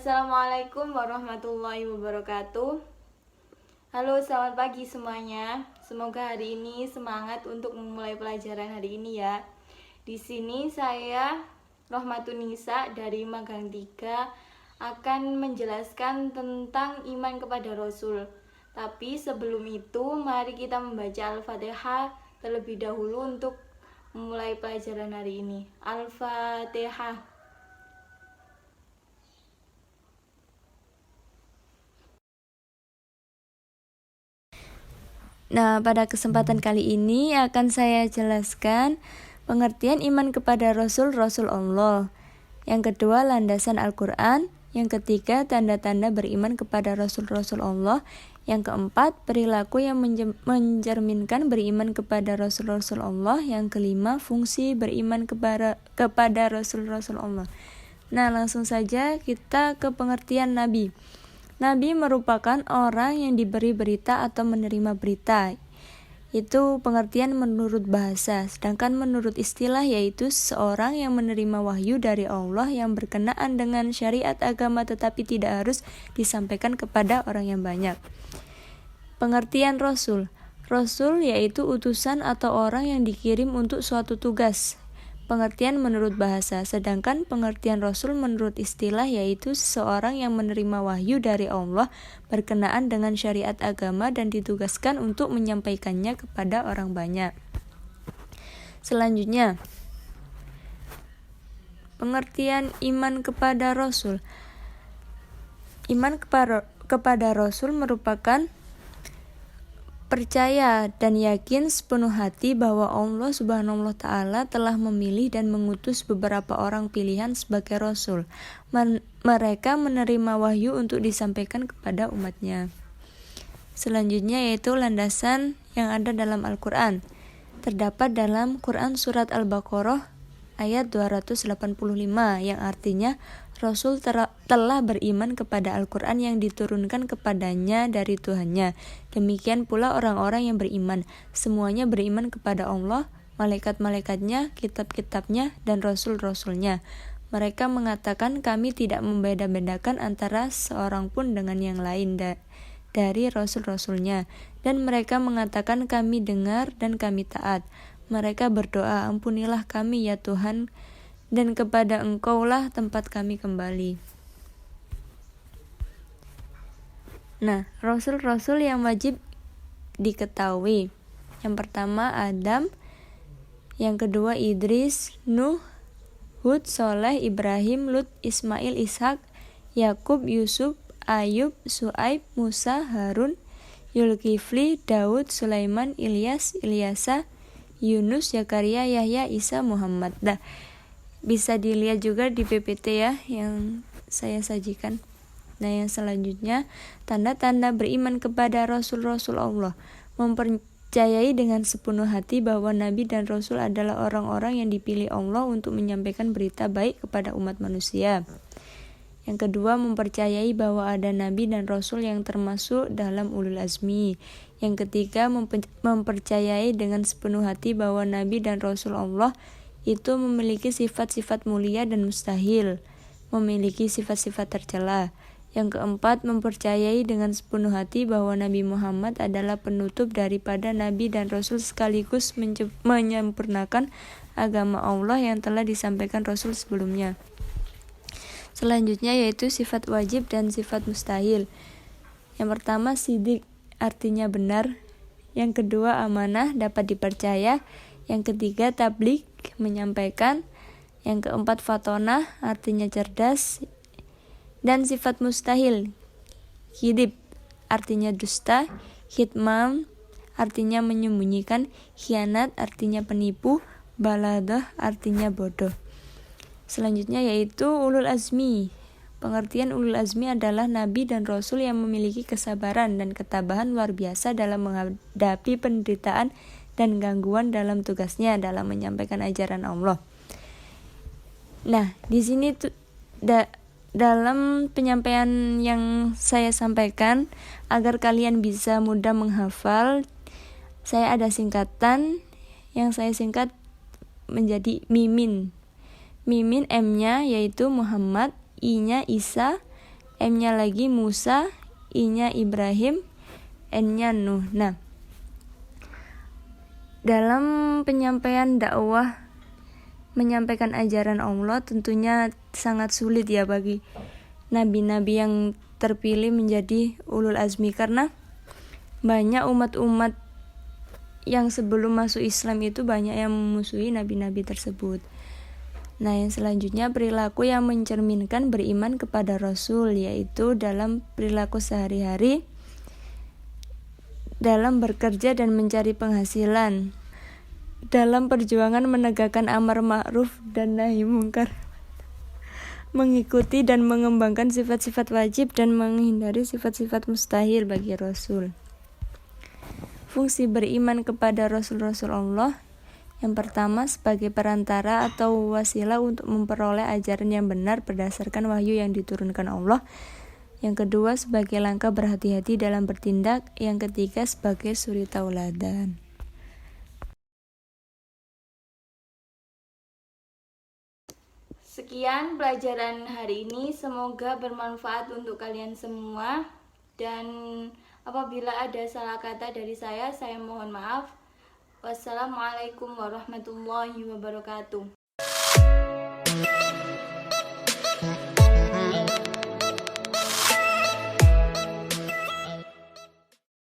Assalamualaikum warahmatullahi wabarakatuh. Halo, selamat pagi semuanya. Semoga hari ini semangat untuk memulai pelajaran hari ini ya. Di sini saya Rohmatunisa dari Magang 3 akan menjelaskan tentang iman kepada Rasul. Tapi sebelum itu, mari kita membaca Al-Fatihah terlebih dahulu untuk memulai pelajaran hari ini. Al-Fatihah. Nah, pada kesempatan kali ini akan saya jelaskan pengertian iman kepada Rasul-Rasul Allah. Yang kedua, landasan Al-Quran. Yang ketiga, tanda-tanda beriman kepada Rasul-Rasul Allah. Yang keempat, perilaku yang mencerminkan beriman kepada Rasul-Rasul Allah. Yang kelima, fungsi beriman kepada Rasul-Rasul Allah. Nah, langsung saja kita ke pengertian Nabi. Nabi merupakan orang yang diberi berita atau menerima berita. Itu pengertian menurut bahasa. Sedangkan menurut istilah yaitu seorang yang menerima wahyu dari Allah yang berkenaan dengan syariat agama tetapi tidak harus disampaikan kepada orang yang banyak. Pengertian Rasul. Rasul yaitu utusan atau orang yang dikirim untuk suatu tugas. Pengertian menurut bahasa, sedangkan pengertian Rasul menurut istilah yaitu seseorang yang menerima wahyu dari Allah berkenaan dengan syariat agama dan ditugaskan untuk menyampaikannya kepada orang banyak. Selanjutnya, pengertian iman kepada Rasul. Iman kepada Rasul merupakan percaya dan yakin sepenuh hati bahwa Allah Subhanahu wa Ta'ala telah memilih dan mengutus beberapa orang pilihan sebagai Rasul. Mereka menerima wahyu untuk disampaikan kepada umatnya. Selanjutnya yaitu landasan yang ada dalam Al-Quran. Terdapat dalam Quran Surat Al-Baqarah ayat 285 yang artinya Rasul telah beriman kepada Al-Quran yang diturunkan kepadanya dari Tuhannya. Demikian pula orang-orang yang beriman. Semuanya beriman kepada Allah, malaikat-malaikatnya, kitab-kitabnya, dan rasul-rasulnya. Mereka mengatakan kami tidak membeda-bedakan antara seorang pun dengan yang lain dari rasul-rasulnya. Dan mereka mengatakan kami dengar dan kami taat. Mereka berdoa, ampunilah kami ya Tuhan, dan kepada Engkaulah tempat kami kembali. Nah, rasul-rasul yang wajib diketahui. Yang pertama Adam, yang kedua Idris, Nuh, Hud, Soleh, Ibrahim, Lut, Ismail, Ishak, Yakub, Yusuf, Ayub, Su'aib, Musa, Harun, Yulkifli, Daud, Sulaiman, Ilyas, Ilyasa, Yunus, Zakaria, Yahya, Isa, Muhammad. Bisa dilihat juga di PPT ya yang saya sajikan. Nah, yang selanjutnya tanda-tanda beriman kepada Rasul-Rasul Allah. Mempercayai dengan sepenuh hati bahwa Nabi dan Rasul adalah orang-orang yang dipilih Allah untuk menyampaikan berita baik kepada umat manusia. Yang kedua, mempercayai bahwa ada Nabi dan Rasul yang termasuk dalam ulul azmi. Yang ketiga, mempercayai dengan sepenuh hati bahwa Nabi dan Rasul Allah itu memiliki sifat-sifat mulia dan mustahil, memiliki sifat-sifat tercela. Yang keempat, mempercayai dengan sepenuh hati bahwa Nabi Muhammad adalah penutup daripada Nabi dan Rasul sekaligus menyempurnakan agama Allah yang telah disampaikan Rasul sebelumnya. Selanjutnya yaitu sifat wajib dan sifat mustahil. Yang pertama, sidik, artinya benar. Yang kedua, amanah, dapat dipercaya. Yang ketiga, tabligh, menyampaikan. Yang keempat, fatonah, artinya cerdas. Dan sifat mustahil, kidib, artinya dusta. Hitmam, artinya menyembunyikan. Khianat, artinya penipu. Baladah, artinya bodoh. Selanjutnya yaitu ulul azmi. Pengertian ulul azmi adalah nabi dan rasul yang memiliki kesabaran dan ketabahan luar biasa dalam menghadapi penderitaan dan gangguan dalam tugasnya dalam menyampaikan ajaran Allah. Nah, di sini dalam penyampaian yang saya sampaikan agar kalian bisa mudah menghafal, saya ada singkatan yang saya singkat menjadi mimin. Mimin M-nya yaitu Muhammad, I-nya Isa, M-nya lagi Musa, I-nya Ibrahim, N-nya Nuh. Nah, dalam penyampaian dakwah, menyampaikan ajaran Allah tentunya sangat sulit ya bagi nabi-nabi yang terpilih menjadi ulul azmi, karena banyak umat-umat yang sebelum masuk Islam itu banyak yang memusuhi nabi-nabi tersebut. Nah, yang selanjutnya perilaku yang mencerminkan beriman kepada Rasul, yaitu dalam perilaku sehari-hari, dalam bekerja dan mencari penghasilan, dalam perjuangan menegakkan amar ma'ruf dan nahi mungkar, mengikuti dan mengembangkan sifat-sifat wajib dan menghindari sifat-sifat mustahil bagi Rasul. Fungsi beriman kepada Rasul-Rasul Allah: yang pertama, sebagai perantara atau wasilah untuk memperoleh ajaran yang benar berdasarkan wahyu yang diturunkan Allah. Yang kedua, sebagai langkah berhati-hati dalam bertindak. Yang ketiga, sebagai suri tauladan. Sekian pelajaran hari ini, semoga bermanfaat untuk kalian semua. Dan apabila ada salah kata dari saya mohon maaf. Wassalamualaikum warahmatullahi wabarakatuh.